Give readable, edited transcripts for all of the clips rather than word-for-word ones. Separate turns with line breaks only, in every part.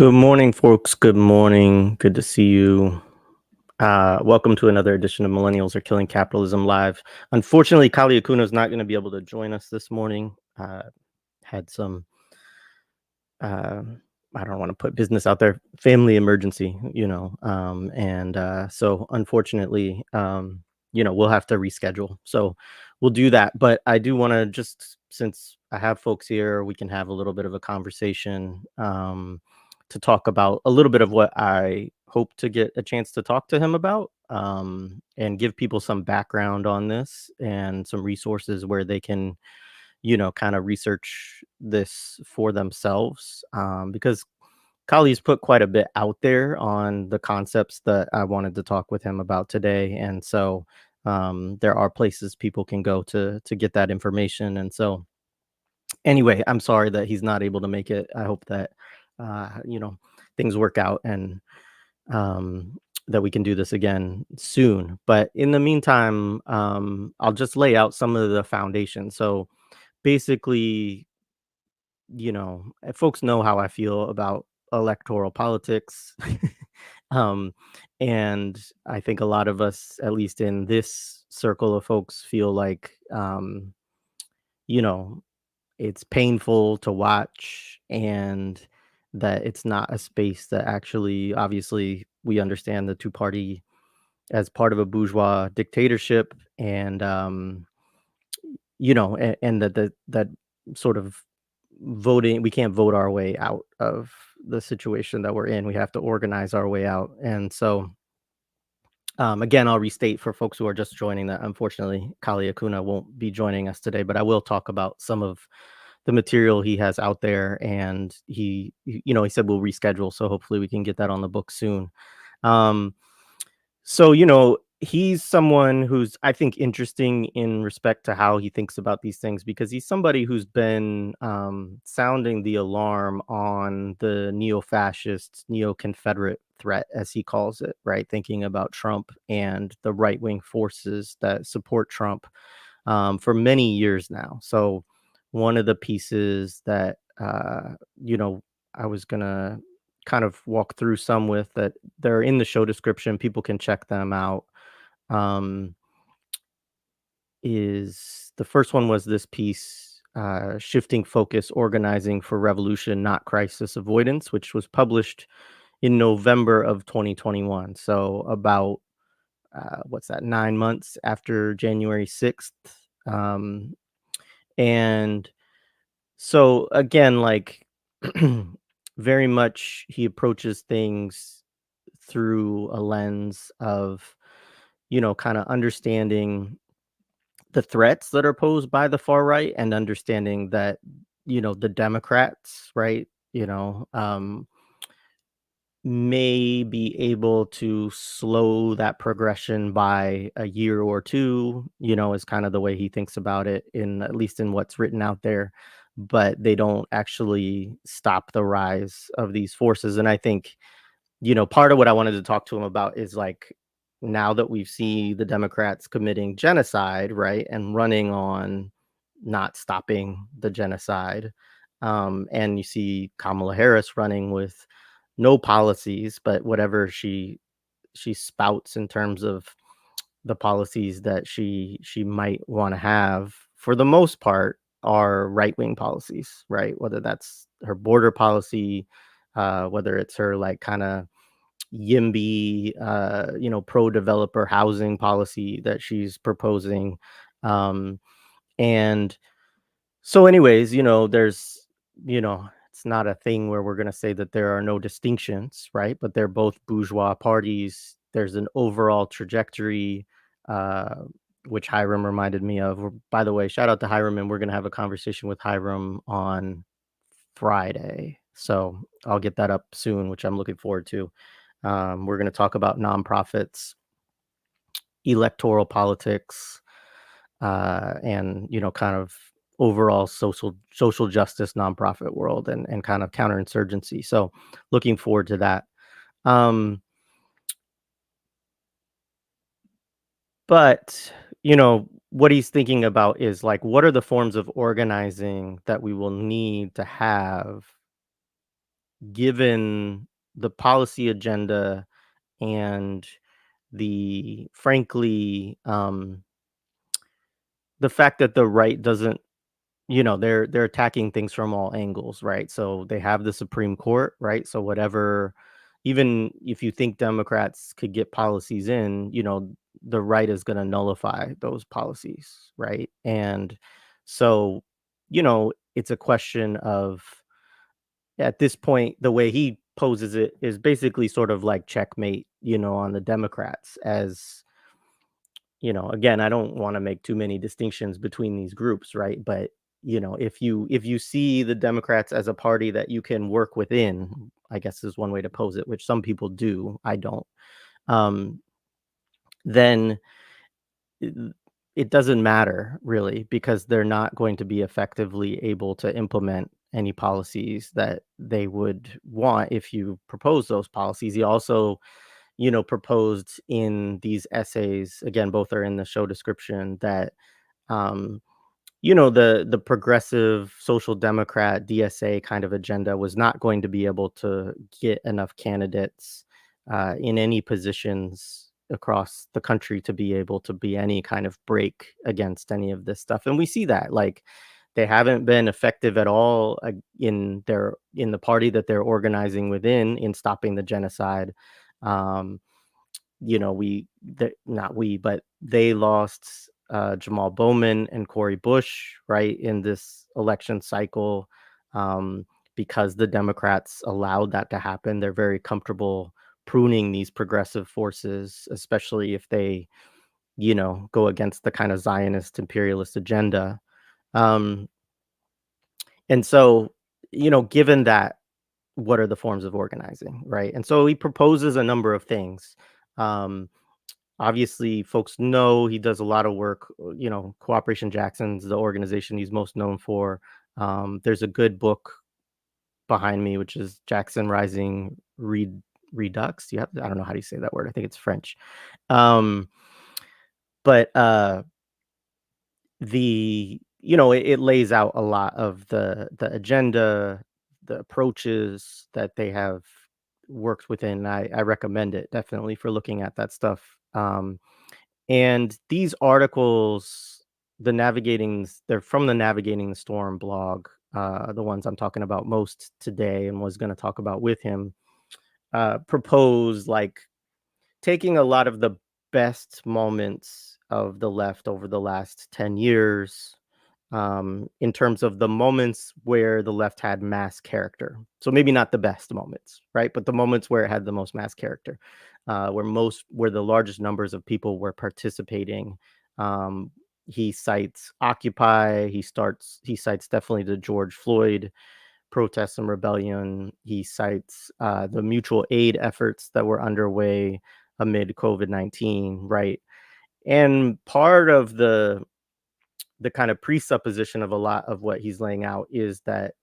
Good morning, folks. Good morning. Good to see you. Welcome to another edition of Millennials Are Killing Capitalism Live. Unfortunately, Kali Akuno is not going to be able to join us this morning. Had some, uh, I don't want to put business out there, family emergency, so unfortunately, we'll have to reschedule. So we'll do that. But I do want to just, since I have folks here, we can have a little bit of a conversation. To talk about a little bit of what I hope to get a chance to talk to him about, and give people some background on this and some resources where they can, kind of research this for themselves. Because Kali's put quite a bit out there on the concepts that I wanted to talk with him about today. And so there are places people can go to get that information. And so anyway, I'm sorry that he's not able to make it. I hope that things work out and that we can do this again soon. But in the meantime, I'll just lay out some of the foundation. So basically, folks know how I feel about electoral politics. um, and I think a lot of us, at least in this circle of folks, feel like, you know, it's painful to watch, and that it's not a space that actually, obviously, we understand the two party as part of a bourgeois dictatorship. And and that sort of voting, we can't vote our way out of the situation that we're in. We have to organize our way out. And so again, I'll restate for folks who are just joining that unfortunately Kali Akuna won't be joining us today, but I will talk about some of the material he has out there. And he said we'll reschedule, so hopefully we can get that on the book soon. um so, he's someone who's, I think, interesting in respect to how he thinks about these things, because he's somebody who's been sounding the alarm on the neo-fascist, neo-Confederate threat, as he calls it, right? Thinking about Trump and the right-wing forces that support Trump for many years now. So, one of the pieces that, I was going to kind of walk through some with that, they're in the show description, people can check them out. um, is the first one was this piece, Shifting Focus, Organizing for Revolution, Not Crisis Avoidance, which was published in November of 2021. So about, what's that, 9 months after January 6th. Um, and so again, like, very much he approaches things through a lens of, kind of understanding the threats that are posed by the far right, and understanding that, the Democrats, right, may be able to slow that progression by a year or two, is kind of the way he thinks about it, in at least in what's written out there. But they don't actually stop the rise of these forces. And I think, part of what I wanted to talk to him about is, like, now that we've seen the Democrats committing genocide, right, and running on not stopping the genocide, and you see Kamala Harris running with no policies, but whatever she spouts in terms of the policies that she might want to have, for the most part, are right wing policies, right? Whether that's her border policy, whether it's her, like, kind of YIMBY, pro developer housing policy that she's proposing. Um, and so, anyways, it's not a thing where we're going to say that there are no distinctions, right? But they're both bourgeois parties. There's an overall trajectory, uh, which Hiram reminded me of. By the way, shout out to Hiram, and we're going to have a conversation with Hiram on Friday. So I'll get that up soon, which I'm looking forward to. We're going to talk about nonprofits, electoral politics, and, kind of overall social justice, nonprofit world, and kind of counterinsurgency. So looking forward to that. Um, but what he's thinking about is, like, what are the forms of organizing that we will need to have given the policy agenda and the frankly, the fact that the right doesn't, they're attacking things from all angles, right? So they have the Supreme Court, right? So whatever, even if you think Democrats could get policies in, the right is going to nullify those policies, right? And so, it's a question of, at this point, the way he poses it is basically sort of like checkmate, on the Democrats. As again, I don't want to make too many distinctions between these groups, right? But if you see the Democrats as a party that you can work within, I guess is one way to pose it, which some people do. I don't. Um, then it it doesn't matter really, because they're not going to be effectively able to implement any policies that they would want if you propose those policies. He also, proposed in these essays, again, both are in the show description, that um, the progressive social democrat DSA kind of agenda was not going to be able to get enough candidates in any positions across the country to be able to be any kind of break against any of this stuff. And we see that, like, they haven't been effective at all in the party that they're organizing within in stopping the genocide. um, not we, but they lost Jamal Bowman and Cory Bush, right, in this election cycle, um, because the Democrats allowed that to happen. They're very comfortable pruning these progressive forces, especially if they, go against the kind of Zionist imperialist agenda. Um, and so, given that, what are the forms of organizing, right? And so he proposes a number of things. Um, Obviously, folks know he does a lot of work. Cooperation Jackson's the organization he's most known for. There's a good book behind me, which is Jackson Rising Redux. I don't know how do you say that word. I think it's French. Um, but it lays out a lot of the agenda, the approaches that they have worked within. I recommend it definitely for looking at that stuff. And these articles, they're from the Navigating the Storm blog, the ones I'm talking about most today and was going to talk about with him, propose, like, taking a lot of the best moments of the left over the last 10 years, in terms of the moments where the left had mass character. So maybe not the best moments, right? But the moments where it had the most mass character, where the largest numbers of people were participating. Um, he cites Occupy. He cites definitely the George Floyd protests and rebellion. He cites the mutual aid efforts that were underway amid COVID-19, right? And part of the kind of presupposition of a lot of what he's laying out is that,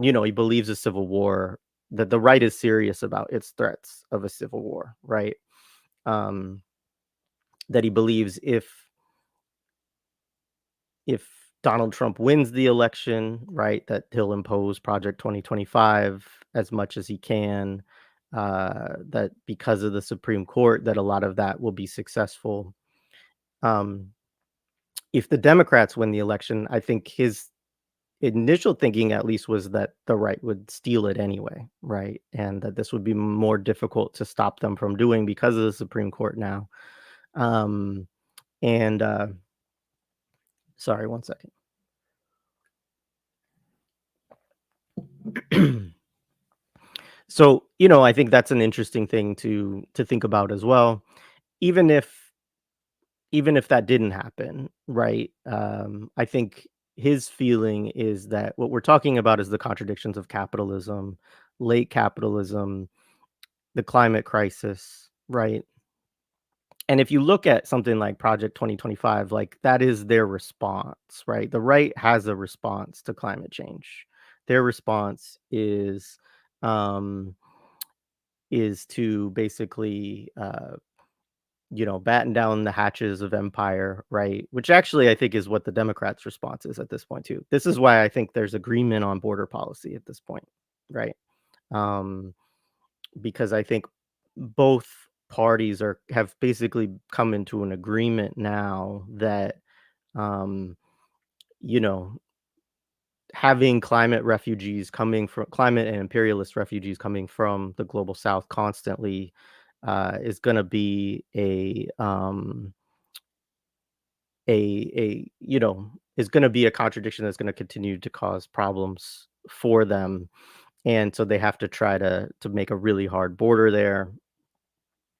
he believes a civil war, that the right is serious about its threats of a civil war, right? Um, that he believes if Donald Trump wins the election, right, that he'll impose Project 2025 as much as he can. That because of the Supreme Court, that a lot of that will be successful. Um, if the Democrats win the election, I think his initial thinking, at least, was that the right would steal it anyway, right? And that this would be more difficult to stop them from doing because of the Supreme Court now. Um, and Sorry, one second. So, I think that's an interesting thing to think about as well. Even if even if that didn't happen, right? I think his feeling is that what we're talking about is the contradictions of capitalism, late capitalism, the climate crisis, right? And if you look at something like Project 2025, like, that is their response, right? The right has a response to climate change. Their response um, is to basically, batten down the hatches of empire, right? Which actually I think is what the Democrats' response is at this point too. This is why I think there's agreement on border policy at this point, right? um, because I think both parties have basically come into an agreement now that, um, you know, having climate and imperialist refugees coming from the global south constantly is going to be a is going to be a contradiction that's going to continue to cause problems for them, and so they have to try to make a really hard border there.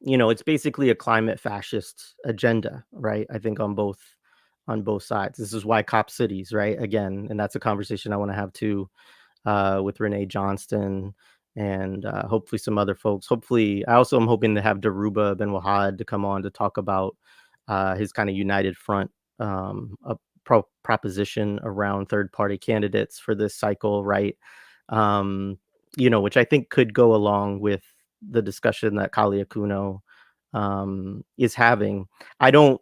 It's basically a climate fascist agenda, right? I think on both sides. This is why cop cities, right? Again, and that's a conversation I want to have too, with Renee Johnston and hopefully some other folks. Hopefully, I also am hoping to have Daruba Ben Wahad to come on to talk about his kind of united front, a proposition around third party candidates for this cycle, right? Um, which I think could go along with the discussion that Kali Akuno is having. I don't,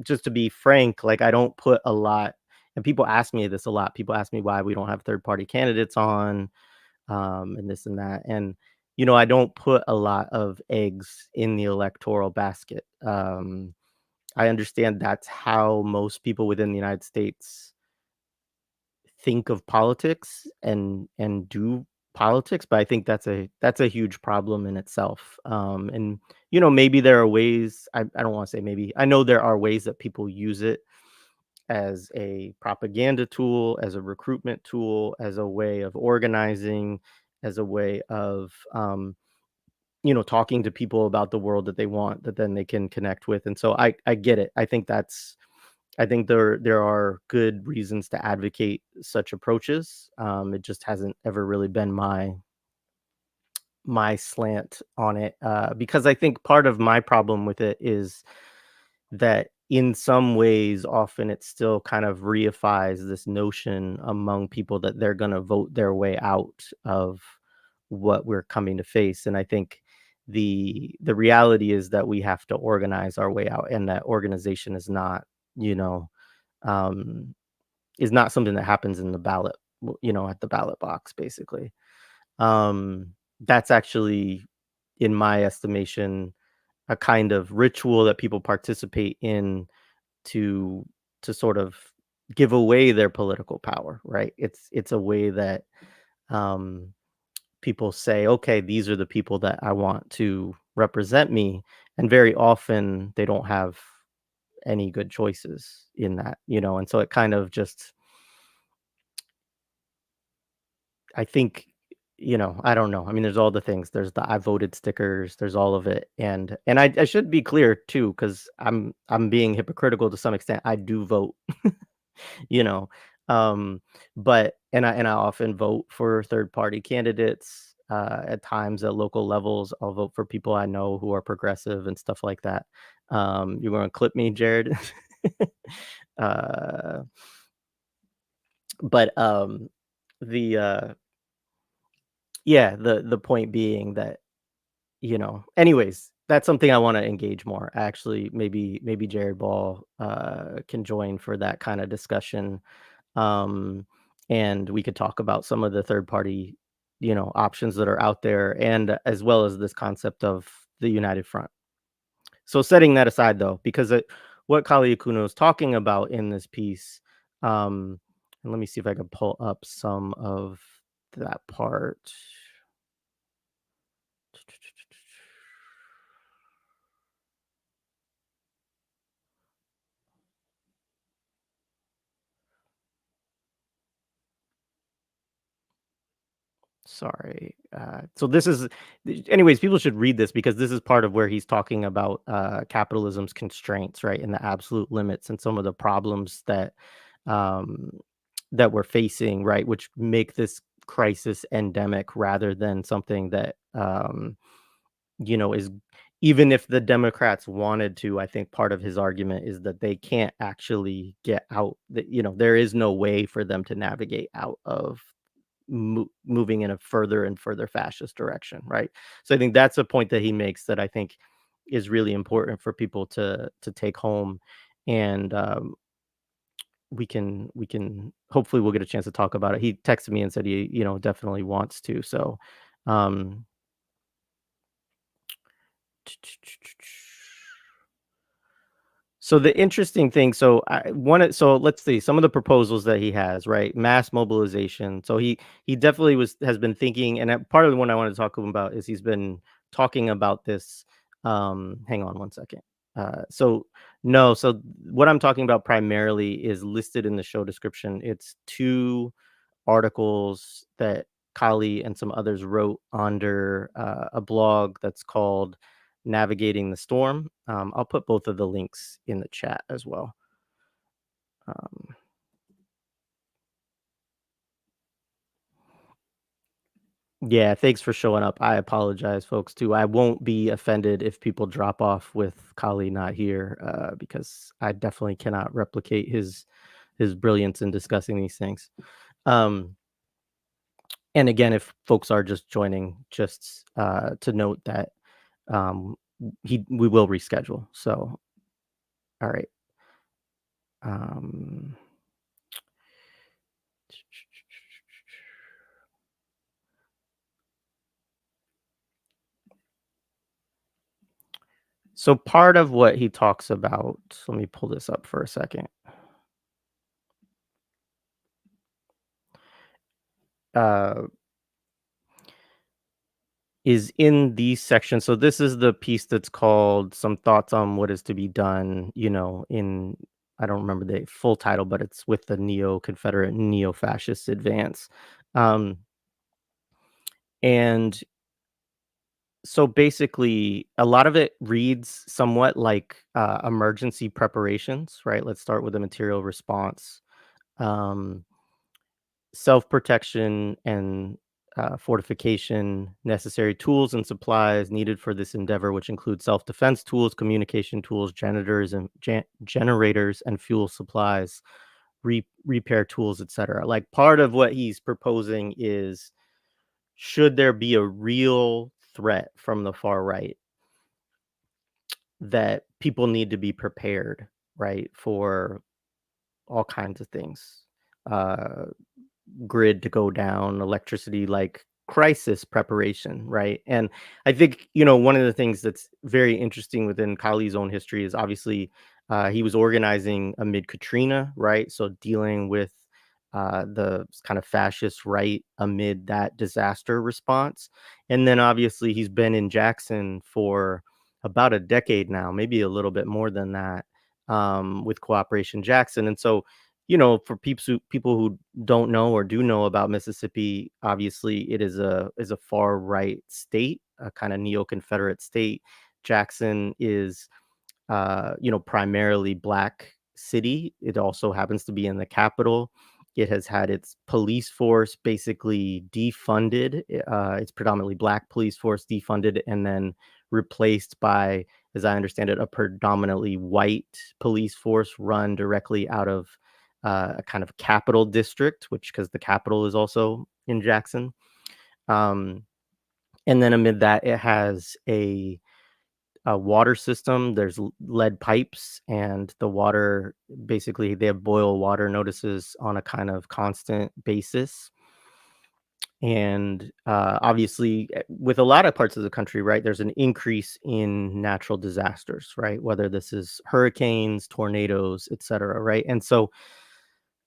just to be frank, like I don't put a lot, and people ask me this a lot. People ask me why we don't have third party candidates on, and this and that. And, I don't put a lot of eggs in the electoral basket. I understand that's how most people within the United States think of politics and do politics, but I think that's a huge problem in itself. And maybe there are ways, I don't want to say maybe, I know there are ways that people use it as a propaganda tool, as a recruitment tool, as a way of organizing, as a way of talking to people about the world that they want, that then they can connect with. And so I get it. I think there are good reasons to advocate such approaches. It just hasn't ever really been my slant on it, because I think part of my problem with it is that in some ways, often it still kind of reifies this notion among people that they're going to vote their way out of what we're coming to face. And I think the reality is that we have to organize our way out, and that organization you know, um, is not something that happens in the ballot, at the ballot box, basically. Um, that's actually, in my estimation, a kind of ritual that people participate in to sort of give away their political power, right? It's a way that um, people say, okay, these are the people that I want to represent me, and very often they don't have any good choices in that, and so it kind of just, I think, I don't know. I mean, there's all the things. There's the I voted stickers. There's all of it, and I should be clear too, because I'm being hypocritical to some extent. I do vote, you know, um, but and I often vote for third party candidates. At times at local levels, I'll vote for people I know who are progressive and stuff like that. You want to clip me, Jared? uh, but the yeah, the point being that, anyways, that's something I wanna engage more. Actually, maybe Jared Ball, can join for that kinda discussion, um, and we could talk about some of the third party, options that are out there, and as well as this concept of the united front. So setting that aside, though, because what Kali Akuno is talking about in this piece, and let me see if I can pull up some of that part. Sorry. So this is, anyways, people should read this because this is part of where he's talking about capitalism's constraints, right, and the absolute limits and some of the problems um, that we're facing, right, which make this crisis endemic rather than something that is, even if the Democrats wanted to. I think part of his argument is that they can't actually get out. That there is no way for them to navigate out of moving in a further and further fascist direction, right? So I think that's a point that he makes that I think is really important for people to take home, and we can hopefully we'll get a chance to talk about it. He texted me and said he definitely wants to. So Um, so the interesting thing, so let's see some of the proposals that he has, right? Mass mobilization. So he definitely has been thinking, and part of the one I wanted to talk about is he's been talking about this. Hang on one second. So no, so what I'm talking about primarily is listed in the show description. It's two articles that Kali and some others wrote under a blog that's called Navigating the Storm. I'll put both of the links in the chat as well. Um, yeah, thanks for showing up. I apologize, folks, too. I won't be offended if people drop off with Kali not here, because I definitely cannot replicate his brilliance in discussing these things. Um, and again, if folks are just joining, just to note that um, we will reschedule. So, all right. Um, so part of what he talks about, let me pull this up for a second. Uh, is in these sections. So this is the piece that's called "Some Thoughts on What Is to Be Done." In I don't remember the full title, but it's with the Neo-Confederate Neo-Fascist advance. Um, and so basically, a lot of it reads somewhat like emergency preparations, right? Let's start with a material response. Um, Self-protection and fortification, necessary tools and supplies needed for this endeavor, which include self-defense tools, communication tools, generators and fuel supplies, repair tools, etc. Like part of what he's proposing is, should there be a real threat from the far right, that people need to be prepared, right, for all kinds of things. Uh, Grid to go down, electricity, like crisis preparation, right? And I think, one of the things that's very interesting within Kali's own history is obviously he was organizing amid Katrina, right? So dealing with the kind of fascist right amid that disaster response. And then obviously he's been in Jackson for about a decade now, maybe a little bit more than that, with Cooperation Jackson. And so, for people who don't know or do know about Mississippi, obviously it is a far right state, a kind of neo-Confederate state. Jackson is primarily black city. It also happens to be in the capital. It has had its police force basically defunded. It's predominantly black police force defunded and then replaced by, as I understand it, a predominantly white police force run directly out of a kind of capital district, which because the capital is also in Jackson. Um, and then amid that, it has a water system. There's lead pipes, and the water, basically they have boil water notices on a kind of constant basis. And obviously, with a lot of parts of the country, right, there's an increase in natural disasters, right? Whether this is hurricanes, tornadoes, etc., right? And so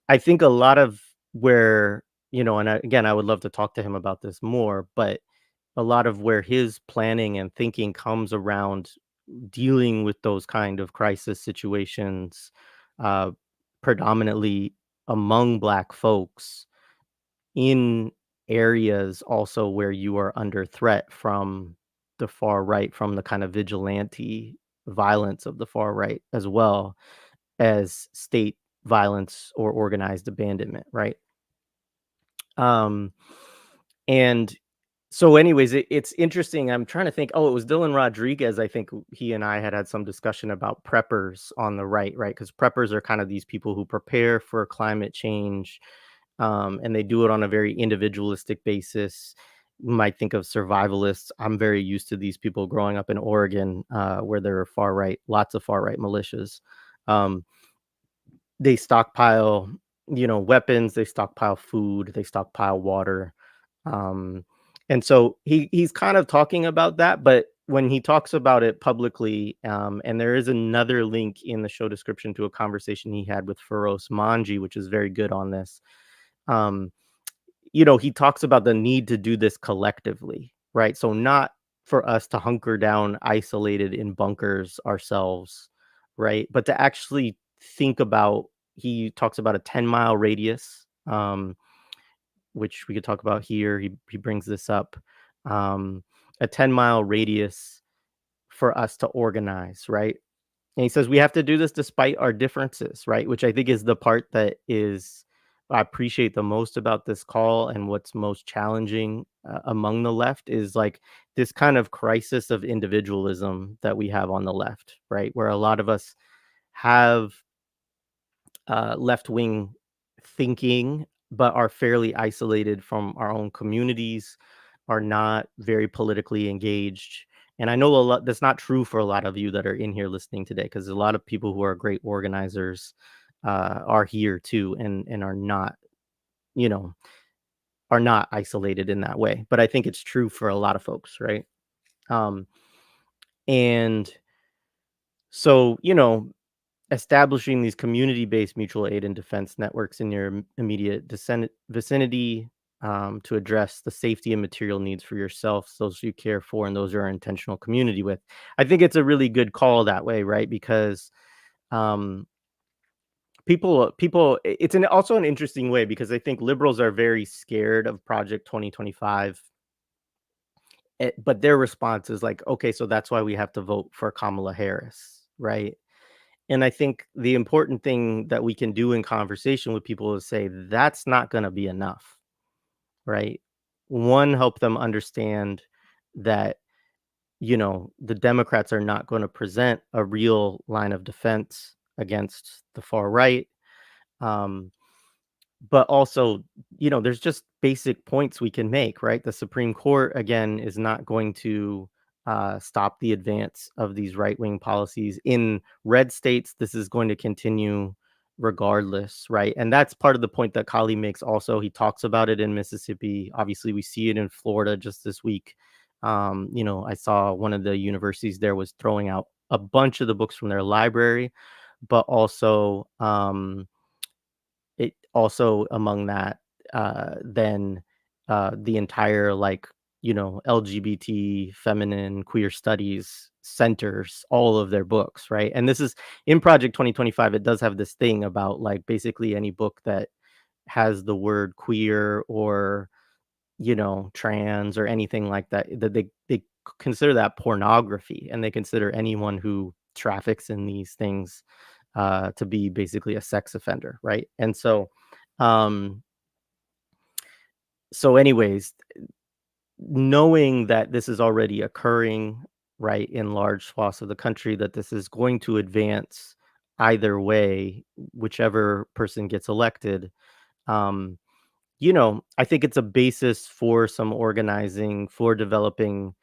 I think a lot of where, again, I would love to talk to him about this more, but a lot of where his planning and thinking comes around dealing with those kind of crisis situations, uh, predominantly among Black folks in areas also where you are under threat from the far right, from the kind of vigilante violence of the far right, as well as state violence or organized abandonment, right? Um, and So anyways, it's interesting. I'm trying to think. Oh, it was Dylan Rodriguez. I think he and I had some discussion about preppers on the right? Because preppers are kind of these people who prepare for climate change, and they do it on a very individualistic basis. You might think of survivalists. I'm very used to these people growing up in Oregon, where there are far right, lots of far right militias. Um, they stockpile, weapons. They stockpile food. They stockpile water. Um, And so he's kind of talking about that, but when he talks about it publicly, and there is another link in the show description to a conversation he had with Feroz Manji, which is very good on this. Um, he talks about the need to do this collectively, right? So not for us to hunker down isolated in bunkers ourselves, right? But to actually think about, he talks about a 10-mile radius, which we could talk about here. He brings this up, a 10-mile radius for us to organize, right? And he says we have to do this despite our differences, right? Which I think is the part that is I appreciate the most about this call, and what's most challenging among the left is like this kind of crisis of individualism that we have on the left, right? Where a lot of us have left wing thinking, but are fairly isolated from our own communities, are not very politically engaged. And I know a lot that's not true for a lot of you that are in here listening today, because a lot of people who are great organizers are here too, and are not, you know, are not isolated in that way. But I think it's true for a lot of folks, right? Um, and so, establishing these community-based mutual aid and defense networks in your immediate vicinity, to address the safety and material needs for yourself, those you care for, and those you're in intentional community with. I think it's a really good call that way, right? Because um, it's also an interesting way, because I think liberals are very scared of Project 2025. But their response is like, okay, so that's why we have to vote for Kamala Harris, right? And I think the important thing that we can do in conversation with people is say, that's not going to be enough, right? One, help them understand that, the Democrats are not going to present a real line of defense against the far right. Um, but also, there's just basic points we can make, right? The Supreme Court, again, is not going to stop the advance of these right-wing policies. In red states, this is going to continue regardless, right? And that's part of the point that Kali makes also. He talks about it in Mississippi. Obviously, we see it in Florida just this week. I saw one of the universities there was throwing out a bunch of the books from their library, but also it also among that, then, the entire, like, LGBT, feminine, queer studies centers all of their books, right? And this is in Project 2025, it does have this thing about, like, basically any book that has the word queer or, trans or anything like that, that they consider that pornography, and they consider anyone who traffics in these things to be basically a sex offender, right? And um, anyways, knowing that this is already occurring, right, in large swaths of the country, that this is going to advance either way, whichever person gets elected. Um, I think it's a basis for some organizing, for developing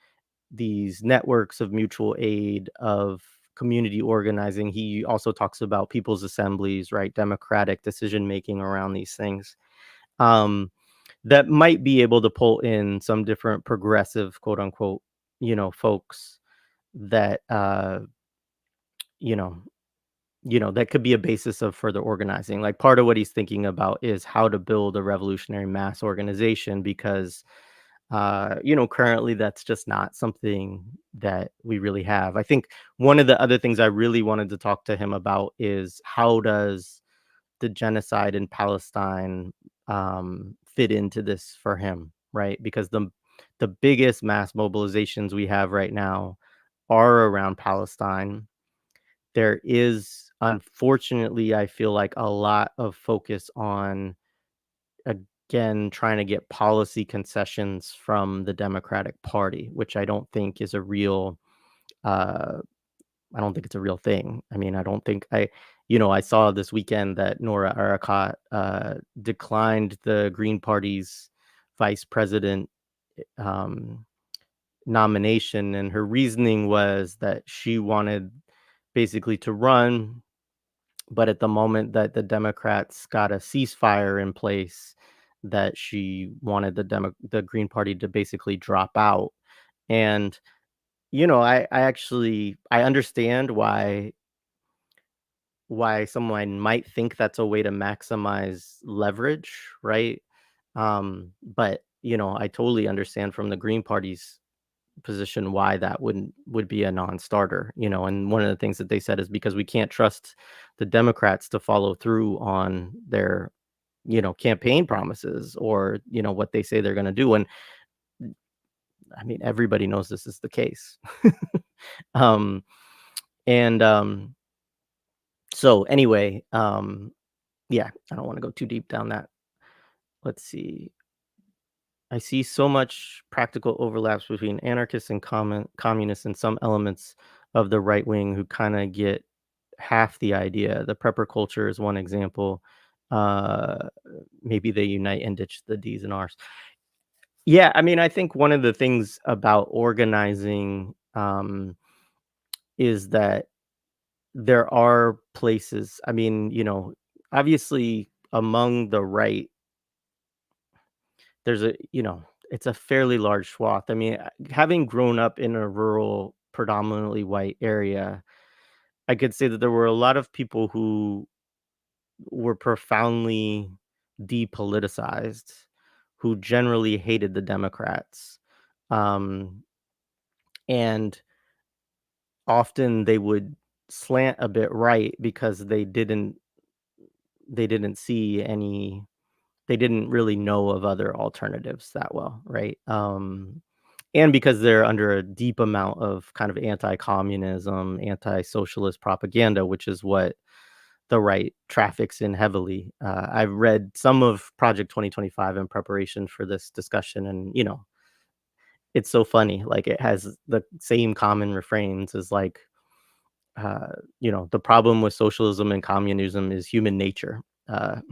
these networks of mutual aid, of community organizing. He also talks about people's assemblies, right? Democratic decision making around these things. Um, that might be able to pull in some different progressive, quote unquote, folks that you know, that could be a basis of further organizing. Like, part of what he's thinking about is how to build a revolutionary mass organization, because currently that's just not something that we really have. I think one of the other things I really wanted to talk to him about is, how does the genocide in Palestine fit into this for him, right? Because the biggest mass mobilizations we have right now are around Palestine. There is, unfortunately, I feel like, a lot of focus on, again, trying to get policy concessions from the Democratic Party, which I don't think is a real uh I don't think it's a real thing. I mean, I don't think I saw this weekend that Nora Arakat declined the Green Party's vice president um nomination, and her reasoning was that she wanted basically to run, but at the moment that the Democrats got a ceasefire in place, that she wanted the Green Party to basically drop out. And, I actually I understand why someone might think that's a way to maximize leverage, right? But, I totally understand from the Green Party's position why that would be a non-starter, and one of the things that they said is because we can't trust the Democrats to follow through on their, campaign promises or, what they say they're going to do. And I mean, everybody knows this is the case. um, and so anyway, yeah, I don't want to go too deep down that. Let's see. I see so much practical overlaps between anarchists and communists and some elements of the right wing who kind of get half the idea. The prepper culture is one example. Uh, Maybe they unite and ditch the D's and R's. Yeah, I mean, I think one of the things about organizing is that there are places. I mean, obviously among the right, there's it's a fairly large swath. I mean, having grown up in a rural, predominantly white area, I could say that there were a lot of people who were profoundly depoliticized, who generally hated the Democrats. Um, and often they would slant a bit right because they didn't see any they didn't really know of other alternatives that well, right? And because they're under a deep amount of kind of anti-communism, anti-socialist propaganda, which is what the right traffics in heavily. I've read some of Project 2025 in preparation for this discussion, and it's so funny. Like it has the same common refrains as like, uh, the problem with socialism and communism is human nature. Uh,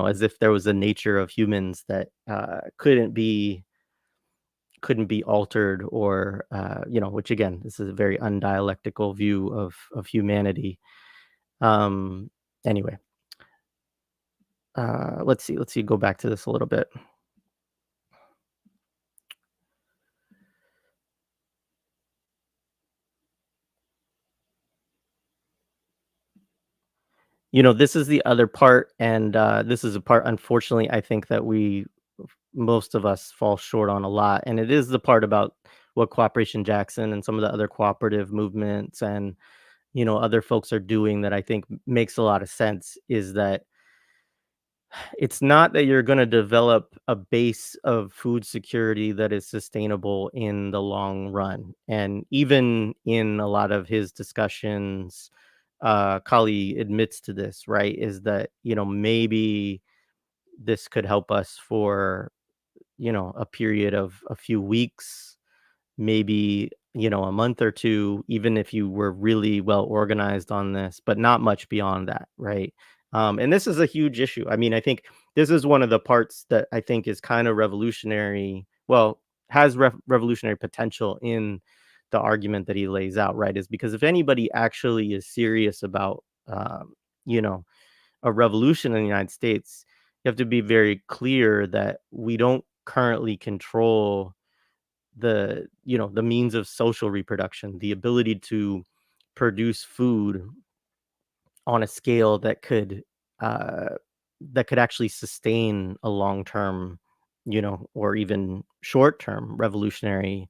as if there was a nature of humans that couldn't be altered, or which again, this is a very undialectical view of humanity. um anyway, let's see, go back to this a little bit. This is the other part, and this is a part, unfortunately, I think that most of us fall short on a lot, and it is the part about what Cooperation Jackson and some of the other cooperative movements and other folks are doing that I think makes a lot of sense, is that it's not that you're going to develop a base of food security that is sustainable in the long run. And even in a lot of his discussions, Kali admits to this, right? Is that, maybe this could help us for, a period of a few weeks, maybe, a month or two, even if you were really well organized on this, but not much beyond that, right? And this is a huge issue. I mean, I think this is one of the parts that I think is kind of revolutionary. Well, has revolutionary potential in the argument that he lays out, right? Is because if anybody actually is serious about, you know, a revolution in the United States, you have to be very clear that we don't currently control the means of social reproduction, the ability to produce food on a scale uh that could actually sustain a long-term, or even short-term revolutionary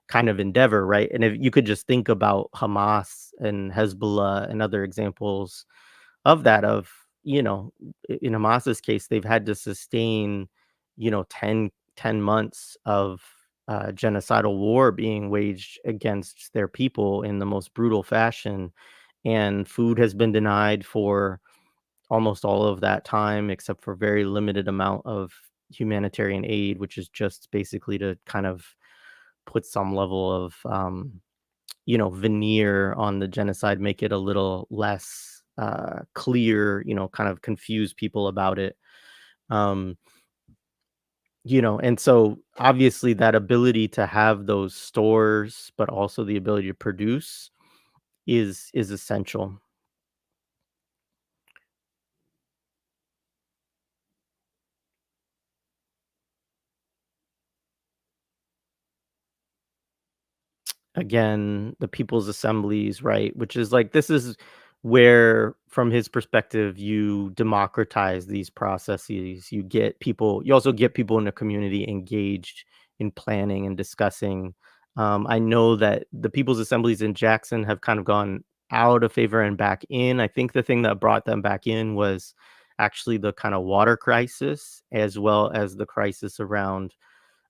kind of endeavor, right? And if you could just think about Hamas and Hezbollah and other examples of that, you know in Hamas's case, they've had to sustain, 10 months of genocidal war being waged against their people in the most brutal fashion, and food has been denied for almost all of that time, except for very limited amount of humanitarian aid, which is just basically to kind of put some level of veneer on the genocide, make it a little less clear, kind of confuse people about it. Um, and so obviously that ability to have those stores, but also the ability to produce is essential. Again, the people's assemblies, right? Which is like this is where, from his perspective, you democratize these processes. You also get people in the community engaged in planning and discussing. I know that the people's assemblies in Jackson have kind of gone out of favor and back in. I think the thing that brought them back in was actually the kind of water crisis, as well as the crisis around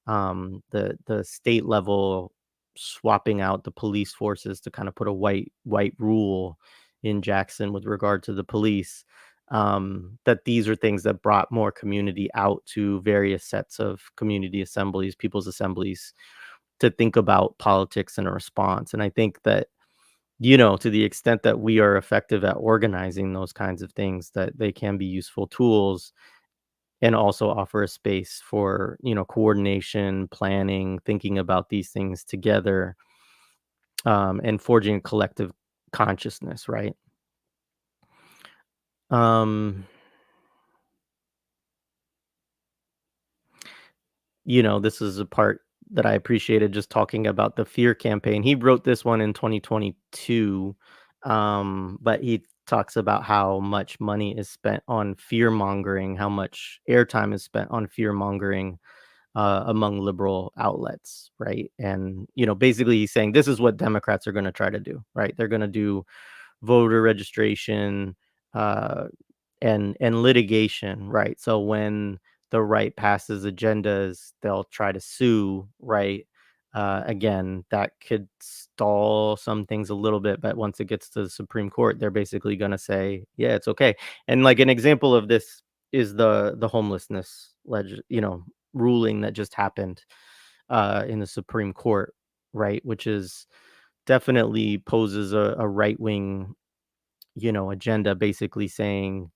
the state level swapping out the police forces to kind of put a white rule in Jackson with regard to the police. That these are things that brought more community out to various sets of community assemblies, people's assemblies, to think about politics in a response. And I think that, to the extent that we are effective at organizing those kinds of things, that they can be useful tools and also offer a space for, coordination, planning, thinking about these things together, and forging a collective consciousness, right? Um, this is a part that I appreciated, just talking about the fear campaign. He wrote this one in 2022, but he talks about how much money is spent on fear mongering, how much airtime is spent on fear mongering among liberal outlets, right? And basically, he's saying this is what Democrats are going to try to do, right? They're going to do voter registration, uh, and litigation, right? So when the right passes agendas, they'll try to sue, right? Again, that could stall some things a little bit, but once it gets to the Supreme Court, they're basically going to say, yeah, it's okay. And like an example of this is the homelessness ruling that just happened in the Supreme Court, right? Which is definitely poses a right wing, agenda, basically saying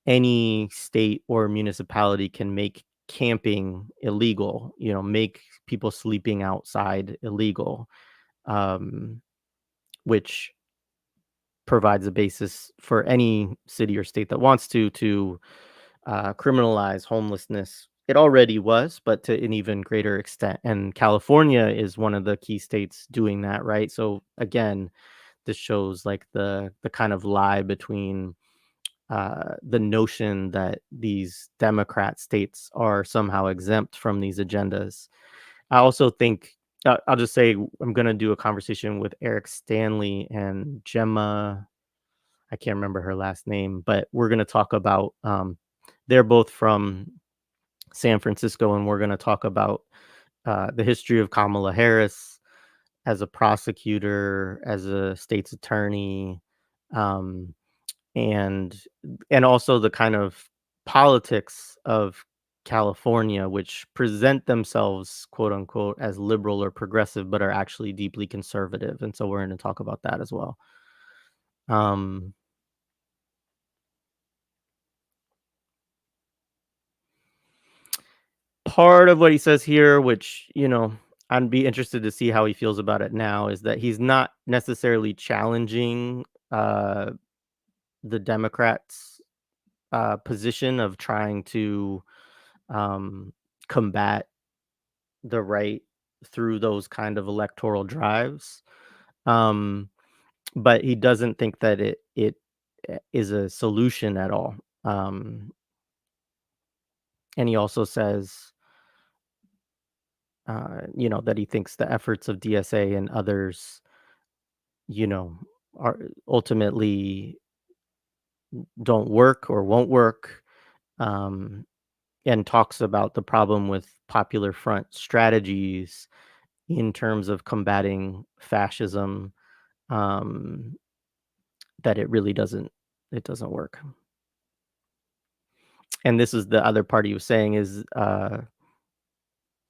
any state or municipality can make camping illegal, make people sleeping outside illegal, um, which provides a basis for any city or state that wants to criminalize homelessness. It already was, but to an even greater extent. And California is one of the key states doing that, right? So again, this shows like the kind of lie between the notion that these Democrat states are somehow exempt from these agendas. I also think I'll just say I'm going to do a conversation with Eric Stanley and Gemma. I can't remember her last name, but we're going to talk about. They're both from San Francisco, and we're going to talk about the history of Kamala Harris as a prosecutor, as a state's attorney, um, and also the kind of politics of California, which present themselves, quote unquote, as liberal or progressive, but are actually deeply conservative. And so we're going to talk about that as well. Um, Part of what he says here, which, I'd be interested to see how he feels about it now, is that he's not necessarily challenging uh, the Democrats' position of trying to um, combat the right through those kind of electoral drives. Um, but he doesn't think that it is a solution at all. Um, and he also says, that he thinks the efforts of DSA and others, you know, are ultimately don't work or won't work. Um, and talks about the problem with Popular Front strategies in terms of combating fascism, um, that it doesn't work. And this is the other part he was saying is,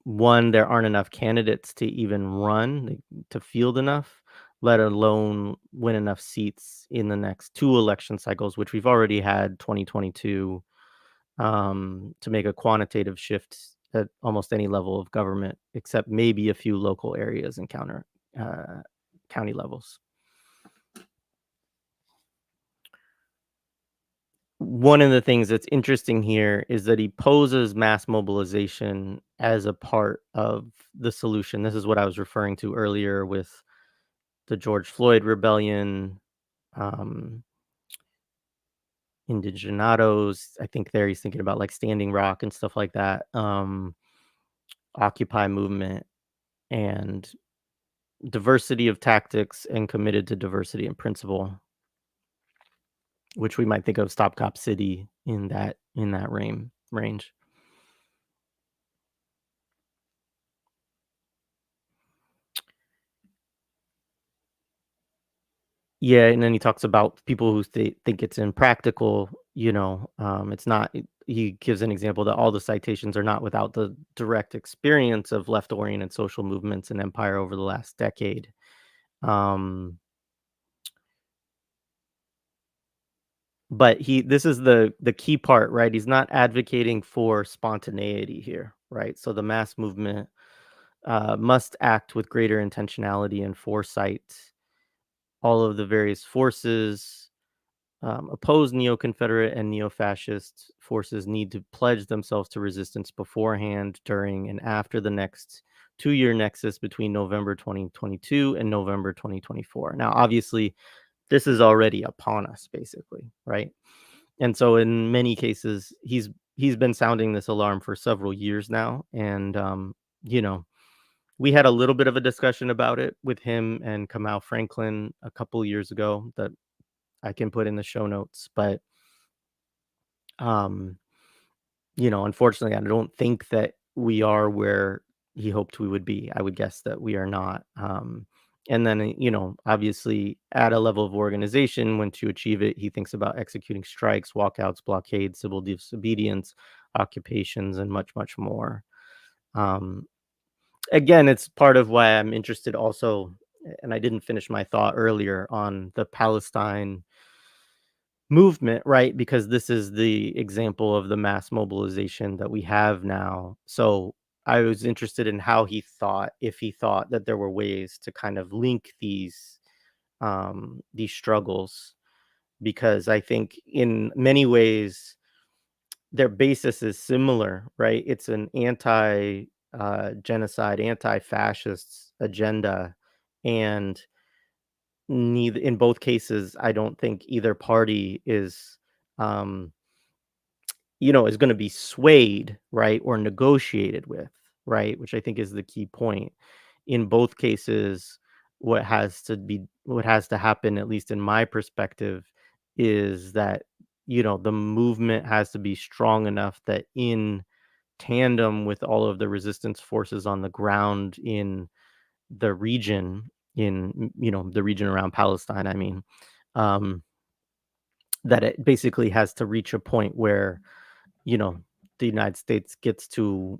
one, there aren't enough candidates to even run, like, to field enough, let alone win enough seats in the next 2 election cycles, which we've already had 2022, to make a quantitative shift at almost any level of government, except maybe a few local areas and uh, county levels. one of the things that's interesting here is that he poses mass mobilization as a part of the solution. This is what I was referring to earlier with the George Floyd rebellion, um, Indignados. I think there he's thinking about like Standing Rock and stuff like that, Occupy movement, and diversity of tactics and committed to diversity in principle, which we might think of Stop Cop City in that range. Yeah, and then he talks about people who think it's impractical, it's not he gives an example that all the citations are not without the direct experience of left-oriented social movements and empire over the last decade. Um, but he this is the key part, right? He's not advocating for spontaneity here, right? So the mass movement must act with greater intentionality and foresight. All of the various forces opposed neo-Confederate and neo-fascist forces need to pledge themselves to resistance beforehand, during, and after the next 2-year nexus between November 2022 and November 2024. Now, obviously, this is already upon us, basically, right? And so, in many cases, he's been sounding this alarm for several years now, and you know, we had a little bit of a discussion about it with him and Kamau Franklin a couple years ago that I can put in the show notes, but um, unfortunately, I don't think that we are where he hoped we would be. I would guess that we are not. And then, obviously, at a level of organization, when to achieve it, he thinks about executing strikes, walkouts, blockades, civil disobedience, occupations, and much, much more. Um, Again, it's part of why I'm interested also, and I didn't finish my thought earlier on the Palestine movement, right? Because this is the example of the mass mobilization that we have now. So I was interested in how he thought, if he thought that there were ways to kind of link these struggles, because I think in many ways their basis is similar, right? It's an anti genocide, anti-fascist agenda, and neither in both cases, I don't think either party um, is going to be swayed, right, or negotiated with, right, which I think is the key point. In both cases, what has to happen, at least in my perspective, is that the movement has to be strong enough that in tandem with all of the resistance forces on the ground in the region, the region around Palestine, I mean, um, that it basically has to reach a point where, you know, the United States gets to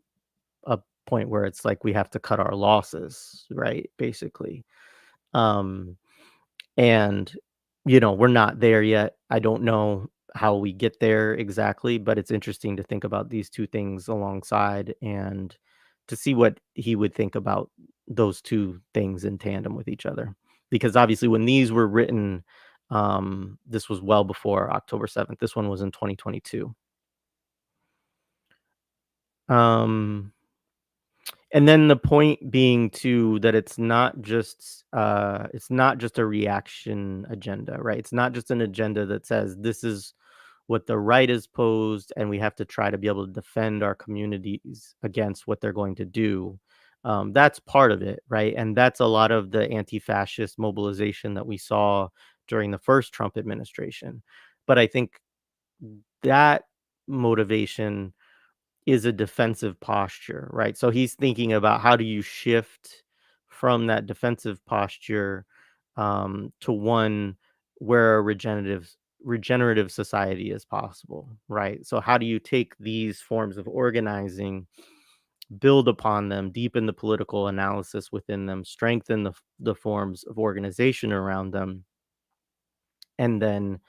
a point where it's like we have to cut our losses, right? Basically. Um, and we're not there yet. I don't know how we get there exactly, but it's interesting to think about these two things alongside and to see what he would think about those two things in tandem with each other. Because obviously when these were written, this was well before October 7th. This one was in 2022. Um And then the point being too that it's not just a reaction agenda, right? It's not just an agenda that says this is what the right is posed and we have to try to be able to defend our communities against what they're going to do. That's part of it, right? And that's a lot of the anti-fascist mobilization that we saw during the first Trump administration. But I think that motivation is a defensive posture, right? So he's thinking about how do you shift from that defensive posture to one where a regenerative society is possible, right? So how do you take these forms of organizing, build upon them, deepen the political analysis within them, strengthen the forms of organization around them, and then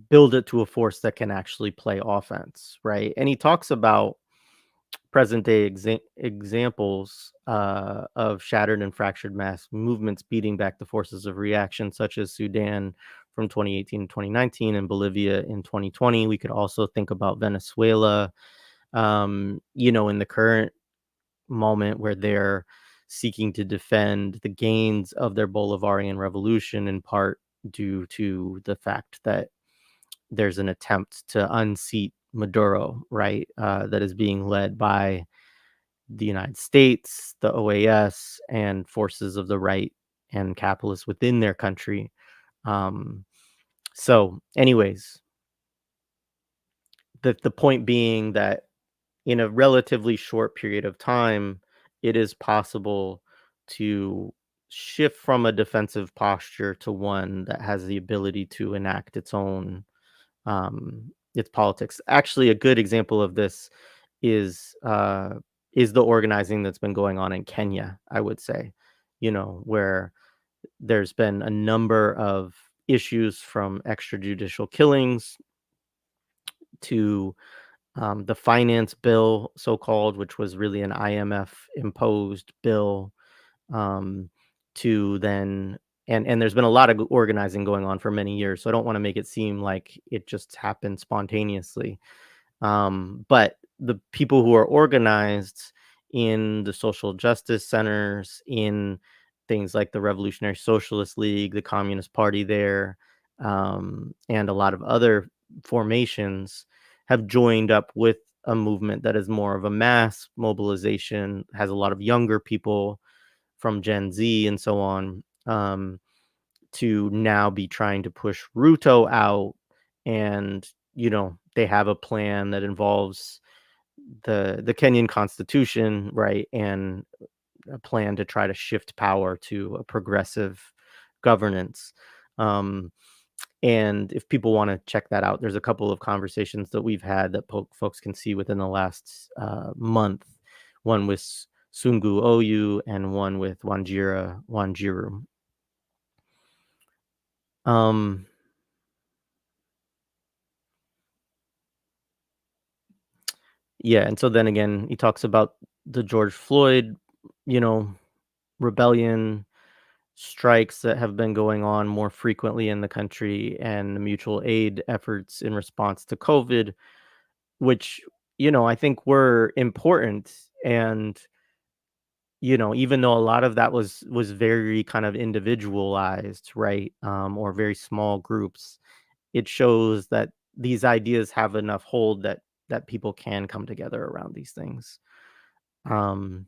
build it to a force that can actually play offense, right? And he talks about present day examples of shattered and fractured mass movements beating back the forces of reaction, such as Sudan, from 2018 to 2019 and Bolivia in 2020. We could also think about Venezuela, in the current moment where they're seeking to defend the gains of their Bolivarian revolution, in part due to the fact that there's an attempt to unseat Maduro, right? That is being led by the United States, the OAS, and forces of the right and capitalists within their country. Um, anyways, the point being that in a relatively short period of time, it is possible to shift from a defensive posture to one that has the ability to enact its politics. Actually, a good example of this is uh, is the organizing that's been going on in Kenya. I would say, where there's been a number of issues from extrajudicial killings to the finance bill, so called, which was really an IMF imposed bill, um, to then and there's been a lot of organizing going on for many years. So I don't want to make it seem like it just happened spontaneously. But the people who are organized in the social justice centers, in things like the Revolutionary Socialist League, the Communist Party there, and a lot of other formations have joined up with a movement that is more of a mass mobilization, has a lot of younger people from Gen Z and so on, to now be trying to push Ruto out. And, they have a plan that involves the Kenyan constitution, right? And a plan to try to shift power to a progressive governance. Um, and if people want to check that out, there's a couple of conversations that we've had that folks can see within the last month. One with Sungu Oyu and one with Wanjira Wanjiru. Um, yeah, and so then again, he talks about the George Floyd, you know, rebellion, strikes that have been going on more frequently in the country, and the mutual aid efforts in response to COVID, which, I think were important. And, even though a lot of that was very kind of individualized, right? Or very small groups, it shows that these ideas have enough hold that people can come together around these things. Um,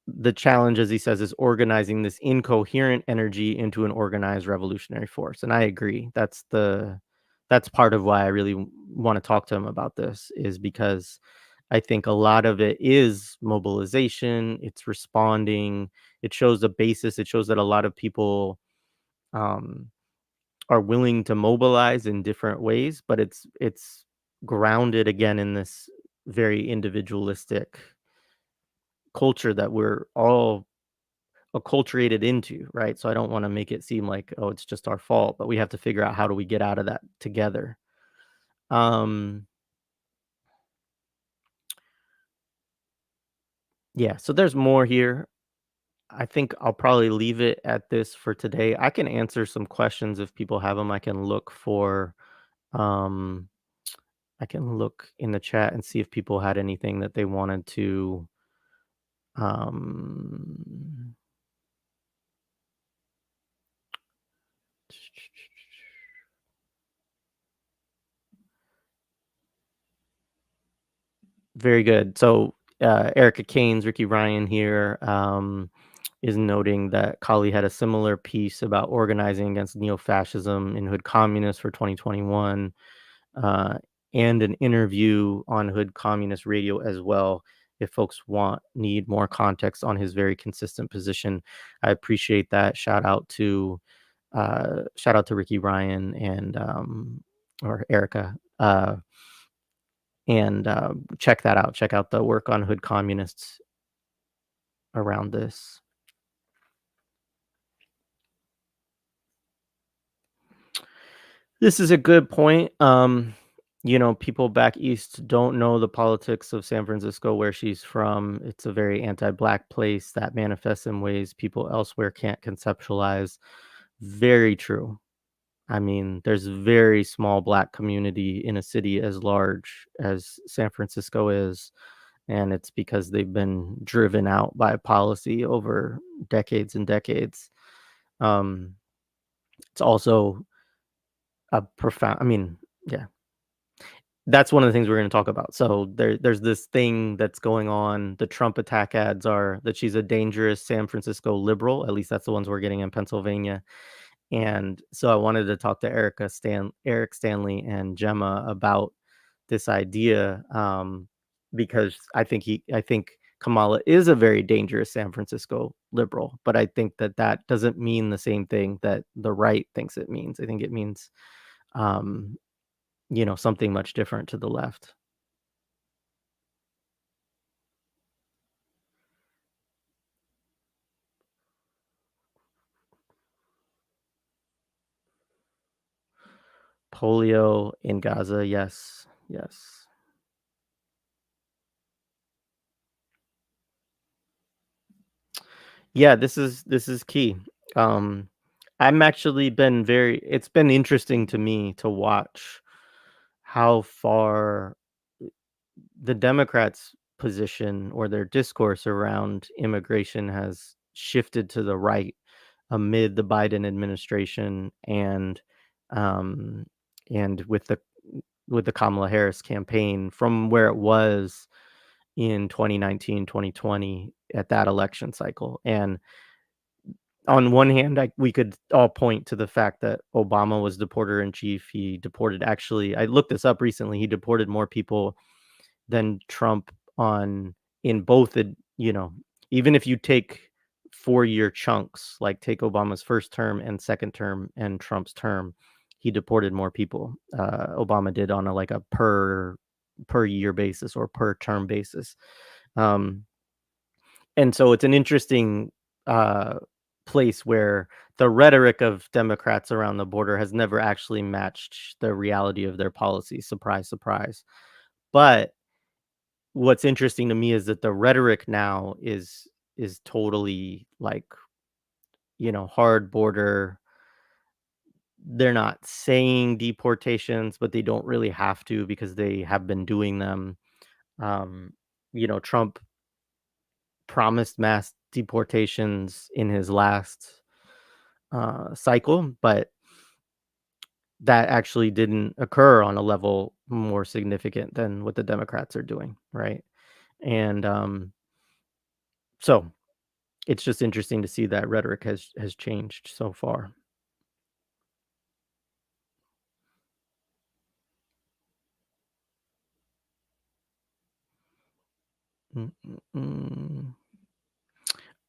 the challenge, as he says, is organizing this incoherent energy into an organized revolutionary force. And I agree. That's part of why I really want to talk to him about this, is because I think a lot of it is mobilization. It's responding. It shows a basis. It shows that a lot of people um, are willing to mobilize in different ways, but it's grounded again in this very individualistic culture that we're all acculturated into, right? So I don't want to make it seem like, oh, it's just our fault, but we have to figure out how do we get out of that together. Um, yeah, so there's more here. I think I'll probably leave it at this for today. I can answer some questions if people have them. Um I can look in the chat and see if people had anything that they wanted to um very good. So, Erica Kane's Ricky Ryan here, is noting that Kali had a similar piece about organizing against neo-fascism in Hood Communist for 2021, uh, and an interview on Hood Communist Radio as well. If folks need more context on his very consistent position, I appreciate that. Shout out to Ricky Ryan and or Erica. And check that out. Check out the work on Hood Communists around this. This is a good point. People back east don't know the politics of San Francisco, where she's from. It's a very anti-black place that manifests in ways people elsewhere can't conceptualize. Very true. I mean, there's a very small Black community in a city as large as San Francisco is, and it's because they've been driven out by policy over decades and decades. Um, it's also a profound I mean, yeah, that's one of the things we're gonna talk about. So there's this thing that's going on. The Trump attack ads are that she's a dangerous San Francisco liberal, at least that's the ones we're getting in Pennsylvania. And so I wanted to talk to Eric Stanley and Gemma about this idea, because I think Kamala is a very dangerous San Francisco liberal, but I think that that doesn't mean the same thing that the right thinks it means. I think it means, um, something much different to the left. Polio in Gaza, yes, yes. Yeah, this is key. Um, I'm actually been very it's been interesting to me to watch how far the Democrats' position or their discourse around immigration has shifted to the right amid the Biden administration um, and with the Kamala Harris campaign from where it was in 2019, 2020 at that election cycle. And on one hand, we could all point to the fact that Obama was deporter in chief. He deported actually, I looked this up recently, he deported more people than Trump on in both the even if you take 4-year chunks, like take Obama's first term and second term and Trump's term, he deported more people. Obama did on a like a per year basis or per term basis. Um, and so it's an interesting uh, place where the rhetoric of Democrats around the border has never actually matched the reality of their policies. Surprise, surprise. But what's interesting to me is that the rhetoric now is totally like, hard border. They're not saying deportations, but they don't really have to because they have been doing them. Um, Trump promised mass deportations in his last cycle, but that actually didn't occur on a level more significant than what the Democrats are doing, right? And so it's just interesting to see that rhetoric has changed so far. Mm, mm, mm.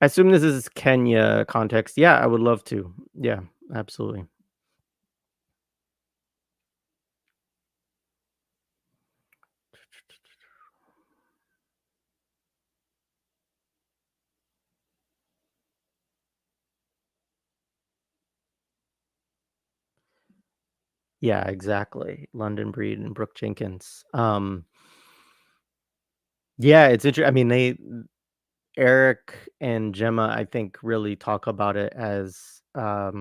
I assume this is Kenya context. Yeah, I would love to. Yeah, absolutely. Yeah, exactly. London Breed and Brooke Jenkins. Yeah, it's interesting. I mean, they Eric and Gemma, I think, really talk about it as a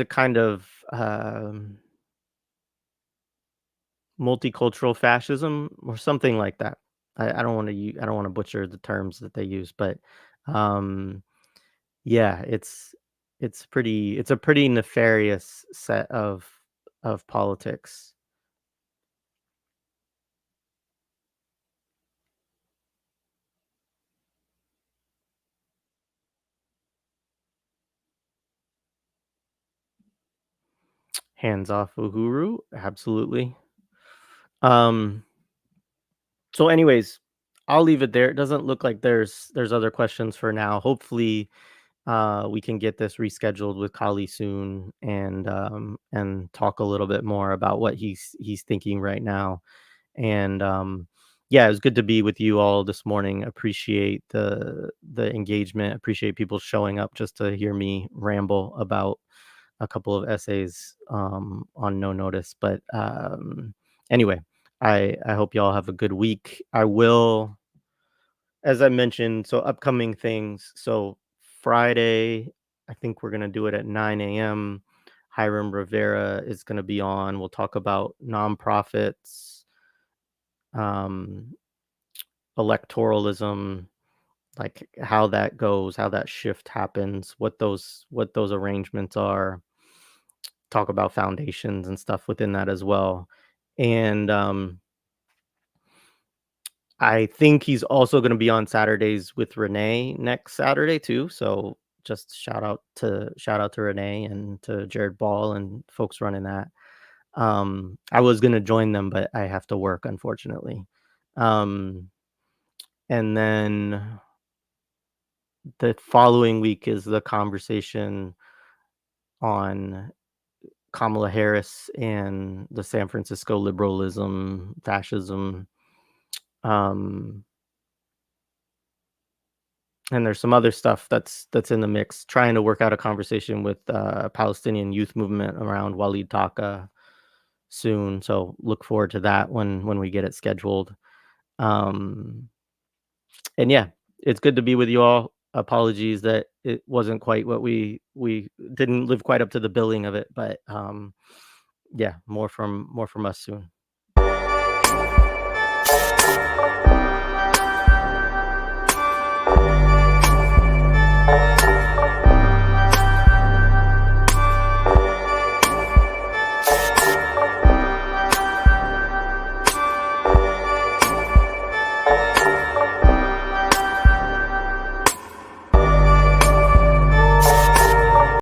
kind of multicultural fascism or something like that. I don't want to I don't want to butcher the terms that they use, but um, yeah, it's a pretty nefarious set of politics. Hands off Uhuru, absolutely. Um, so anyways, I'll leave it there. It doesn't look like there's other questions for now. Hopefully, we can get this rescheduled with Kali soon and talk a little bit more about what he's thinking right now. And yeah, it was good to be with you all this morning. Appreciate the engagement. Appreciate people showing up just to hear me ramble about a couple of essays on no notice. But anyway, I hope y'all have a good week. I will, as I mentioned, so upcoming things. So Friday, I think we're gonna do it at 9 a.m. Hiram Rivera is gonna be on. We'll talk about nonprofits, um, electoralism, like how that goes, how that shift happens, what those arrangements are. Talk about foundations and stuff within that as well. And I think he's also gonna be on Saturdays with Renee next Saturday too. So just shout out to Renee and to Jared Ball and folks running that. I was gonna join them, but I have to work, unfortunately. Um, and then the following week is the conversation on Kamala Harris and the San Francisco liberalism, fascism. Um, and there's some other stuff that's in the mix. Trying to work out a conversation with Palestinian youth movement around Walid Taka soon. So look forward to that when we get it scheduled. Um, and yeah, it's good to be with you all. Apologies that it wasn't quite what we didn't live quite up to the billing of it, but yeah, more from us soon.